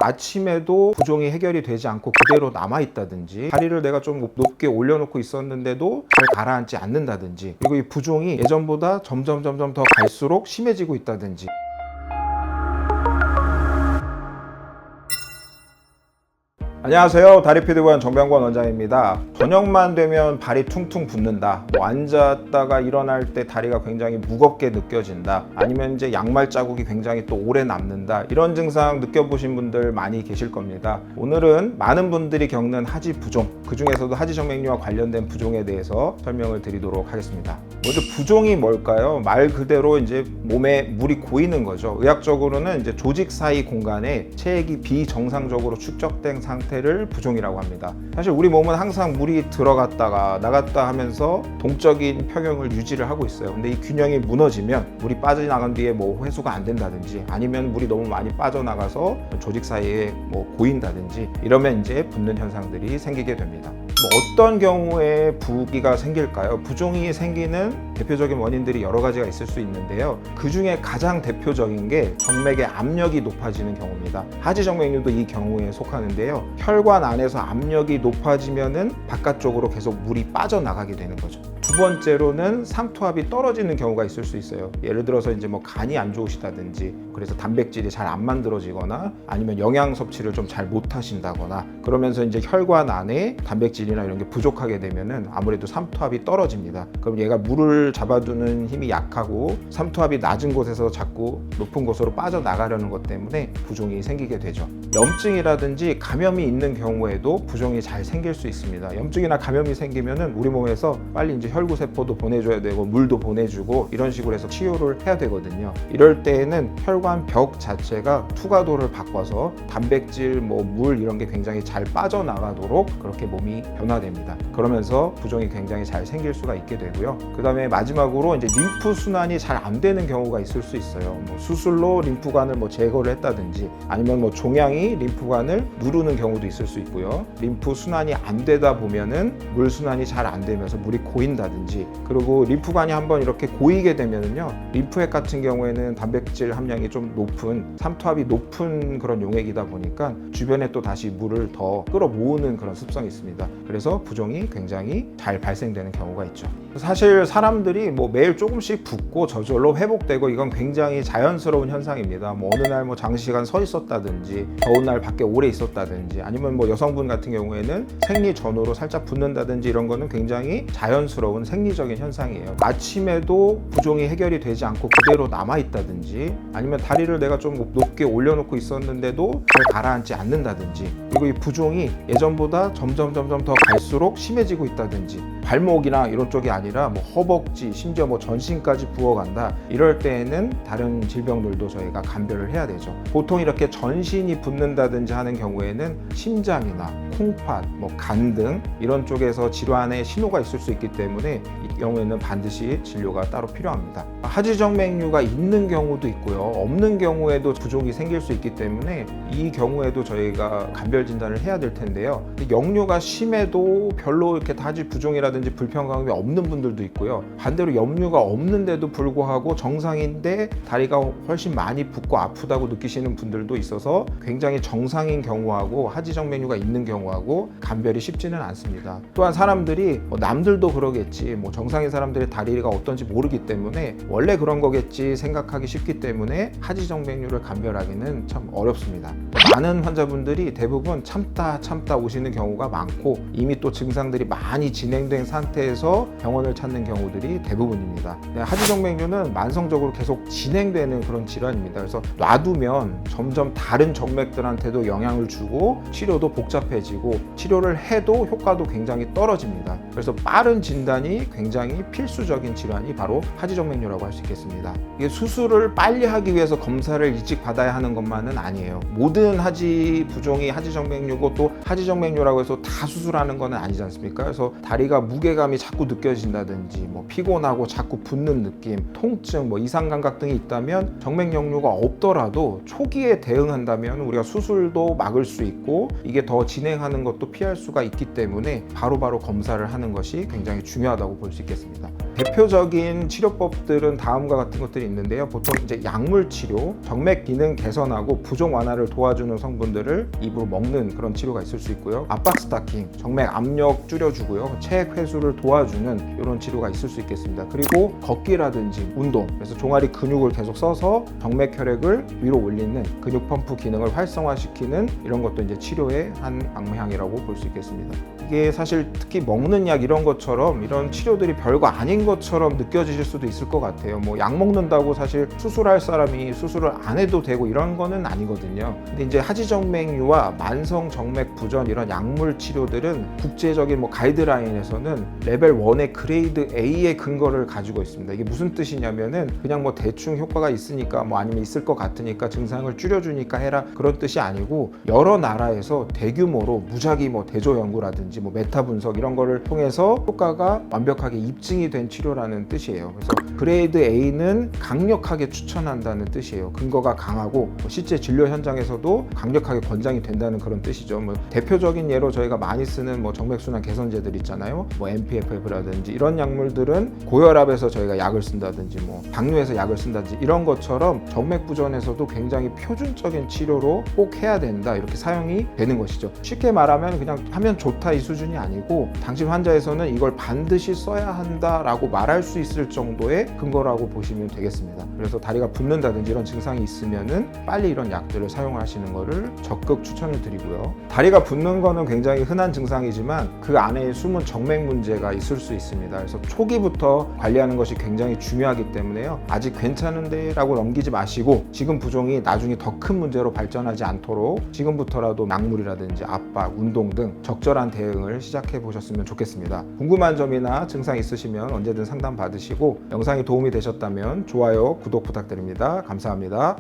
아침에도 부종이 해결이 되지 않고 그대로 남아있다든지, 다리를 내가 좀 높게 올려놓고 있었는데도 잘 가라앉지 않는다든지, 그리고 이 부종이 예전보다 점점 더 갈수록 심해지고 있다든지. 안녕하세요. 다리피드관 정병권 원장입니다. 저녁만 되면 발이 퉁퉁 붓는다, 앉았다가 일어날 때 다리가 굉장히 무겁게 느껴진다, 아니면 이제 양말 자국이 굉장히 또 오래 남는다, 이런 증상 느껴보신 분들 많이 계실 겁니다. 오늘은 많은 분들이 겪는 하지 부종, 그 중에서도 하지정맥류와 관련된 부종에 대해서 설명을 드리도록 하겠습니다. 먼저 부종이 뭘까요? 말 그대로 이제 몸에 물이 고이는 거죠. 의학적으로는 이제 조직 사이 공간에 체액이 비정상적으로 축적된 상태를 부종이라고 합니다. 사실 우리 몸은 항상 물이 들어갔다가 나갔다 하면서 동적인 평형을 유지를 하고 있어요. 근데 이 균형이 무너지면, 물이 빠져나간 뒤에 뭐 회수가 안 된다든지, 아니면 물이 너무 많이 빠져나가서 조직 사이에 뭐 고인다든지, 이러면 이제 붓는 현상들이 생기게 됩니다. 어떤 경우에 부기가 생길까요? 부종이 생기는 대표적인 원인들이 여러 가지가 있을 수 있는데요. 그 중에 가장 대표적인 게 정맥의 압력이 높아지는 경우입니다. 하지정맥류도 이 경우에 속하는데요. 혈관 안에서 압력이 높아지면은 바깥쪽으로 계속 물이 빠져나가게 되는 거죠. 두 번째로는 상투압이 떨어지는 경우가 있을 수 있어요. 예를 들어서 이제 뭐 간이 안 좋으시다든지, 그래서 단백질이 잘 안 만들어지거나, 아니면 영양 섭취를 좀 잘 못 하신다거나, 그러면서 이제 혈관 안에 단백질이나 이런 게 부족하게 되면은 아무래도 삼투압이 떨어집니다. 그럼 얘가 물을 잡아두는 힘이 약하고 삼투압이 낮은 곳에서 자꾸 높은 곳으로 빠져나가려는 것 때문에 부종이 생기게 되죠. 염증이라든지 감염이 있는 경우에도 부종이 잘 생길 수 있습니다. 염증이나 감염이 생기면은 우리 몸에서 빨리 이제 혈구세포도 보내줘야 되고 물도 보내주고 이런 식으로 해서 치료를 해야 되거든요. 이럴 때에는 혈관 벽 자체가 투과도를 바꿔서 단백질, 물 이런 게 굉장히 잘 빠져나가도록 그렇게 몸이 변화됩니다. 그러면서 부종이 굉장히 잘 생길 수가 있게 되고요. 그 다음에 마지막으로 이제 림프 순환이 잘 안 되는 경우가 있을 수 있어요. 수술로 림프관을 제거를 했다든지, 아니면 종양이 림프관을 누르는 경우도 있을 수 있고요. 림프 순환이 안 되다 보면은 물 순환이 잘 안 되면서 물이 고인다든지, 그리고 림프관이 한번 이렇게 고이게 되면은요, 림프액 같은 경우에는 단백질 함량이 좀 높은, 삼투압이 높은 그런 용액이다 보니까 주변에 또 다시 물을 더 끌어모으는 그런 습성이 있습니다. 그래서 부종이 굉장히 잘 발생되는 경우가 있죠. 사실 사람들이 매일 조금씩 붓고 저절로 회복되고, 이건 굉장히 자연스러운 현상입니다. 어느 날 장시간 서 있었다든지, 더운 날 밖에 오래 있었다든지, 아니면 여성분 같은 경우에는 생리 전후로 살짝 붓는다든지, 이런 거는 굉장히 자연스러운 생리적인 현상이에요. 아침에도 부종이 해결이 되지 않고 그대로 남아있다든지, 아니면 다리를 내가 좀 높게 올려놓고 있었는데도 잘 가라앉지 않는다든지, 그리고 이 부종이 예전보다 점점 더 갈수록 심해지고 있다든지, 발목이나 이런 쪽이 아니라 허벅지, 심지어 전신까지 부어간다, 이럴 때에는 다른 질병들도 저희가 감별을 해야 되죠. 보통 이렇게 전신이 붓는다든지 하는 경우에는 심장이나 콩팥, 간 등 이런 쪽에서 질환의 신호가 있을 수 있기 때문에 이 경우에는 반드시 진료가 따로 필요합니다. 하지정맥류가 있는 경우도 있고요, 없는 경우에도 부종이 생길 수 있기 때문에 이 경우에도 저희가 감별 진단을 해야 될 텐데요. 역류가 심해도 별로 이렇게 하지 부종이라든지 불편감이 없는 분들도 있고요. 반대로 역류가 없는데도 불구하고 정상인데 다리가 훨씬 많이 붓고 아프다고 느끼시는 분들도 있어서 굉장히 정상인 경우하고 하지정맥류가 있는 경우하고 감별이 쉽지는 않습니다. 또한 사람들이 남들도 그러겠지, 정상인 사람들의 다리가 어떤지 모르기 때문에 원래 그런 거겠지 생각하기 쉽기 때문에 하지정맥류를 감별하기는 참 어렵습니다. 많은 환자분들이 대부분 참다 오시는 경우가 많고, 이미 또 증상들이 많이 진행된 상태에서 병원을 찾는 경우들이 대부분입니다. 하지정맥류는 만성적으로 계속 진행되는 그런 질환입니다. 그래서 놔두면 점점 다른 정맥들한테도 영향을 주고 치료도 복잡해지고, 치료를 해도 효과도 굉장히 떨어집니다. 그래서 빠른 진단이 굉장히 필수적인 질환이 바로 하지정맥류라고 할 수 있겠습니다. 이게 수술을 빨리 하기 위해서 검사를 일찍 받아야 하는 것만은 아니에요. 모든 하지 부종이 하지정맥류고, 또 하지정맥류라고 해서 다 수술하는 건 아니지 않습니까? 그래서 다리가 무게감이 자꾸 느껴진다든지 뭐 피곤하고 자꾸 붓는 느낌, 통증, 뭐 이상 감각 등이 있다면 정맥 역류가 없더라도 초기에 대응한다면 우리가 수술도 막을 수 있고 이게 더 진행하는 것도 피할 수가 있기 때문에 바로바로 검사를 하는 것이 굉장히 중요하다고 볼 수 있겠습니다. 대표적인 치료법들은 다음과 같은 것들이 있는데요. 보통 이제 약물 치료, 정맥 기능 개선하고 부종 완화를 도와주는 성분들을 입으로 먹는 그런 치료가 있을 수 있고요. 압박 스타킹, 정맥 압력 줄여주고요. 체액 회수를 도와주는 이런 치료가 있을 수 있겠습니다. 그리고 걷기라든지 운동, 그래서 종아리 근육을 계속 써서 정맥 혈액을 위로 올리는 근육 펌프 기능을 활성화시키는 이런 것도 이제 치료의 한 방향이라고 볼 수 있겠습니다. 이게 사실 특히 먹는 약 이런 것처럼 이런 치료들이 별거 아닌 것처럼 느껴지실 수도 있을 것 같아요. 뭐 약 먹는다고 사실 수술할 사람이 수술을 안 해도 되고 이런 거는 아니거든요. 근데 이제 하지정맥류와 만성 정맥 부전 이런 약물 치료들은 국제적인 뭐 가이드라인에서는 레벨 1의 그레이드 A의 근거를 가지고 있습니다. 이게 무슨 뜻이냐면은 그냥 뭐 대충 효과가 있으니까 뭐 아니면 있을 것 같으니까 증상을 줄여주니까 해라 그런 뜻이 아니고 여러 나라에서 대규모로 무작위 뭐 대조 연구라든지 뭐 메타 분석 이런 거를 통해서 효과가 완벽하게 입증이 된 치료라는 뜻이에요. 그래서 그레이드 A는 강력하게 추천한다는 뜻이에요. 근거가 강하고 실제 진료 현장에서도 강력하게 권장이 된다는 그런 뜻이죠. 뭐 대표적인 예로 저희가 많이 쓰는 뭐 정맥순환 개선제들 있잖아요. 뭐 MPF라든지 이런 약물들은 고혈압에서 저희가 약을 쓴다든지 뭐 당뇨에서 약을 쓴다든지 이런 것처럼 정맥 부전에서도 굉장히 표준적인 치료로 꼭 해야 된다 이렇게 사용이 되는 것이죠. 쉽게 말하면 그냥 하면 좋다 이 수준이 아니고 당신 환자에서는 이걸 반드시 써야 한다라고 말할 수 있을 정도의 근거라고 보시면 되겠습니다. 그래서 다리가 붓는다든지 이런 증상이 있으면은 빨리 이런 약들을 사용하시는 것을 적극 추천을 드리고요. 다리가 붓는 거는 굉장히 흔한 증상이지만 그 안에 숨은 정맥 문제가 있을 수 있습니다. 그래서 초기부터 관리하는 것이 굉장히 중요하기 때문에요. 아직 괜찮은데 라고 넘기지 마시고 지금 부종이 나중에 더 큰 문제로 발전하지 않도록 지금부터라도 약물이라든지 압박, 운동 등 적절한 대응을 시작해 보셨으면 좋겠습니다. 궁금한 점이나 증상 있으시면 언제든 상담 받으시고 영상이 도움이 되셨다면 좋아요, 구독 부탁드립니다. 감사합니다.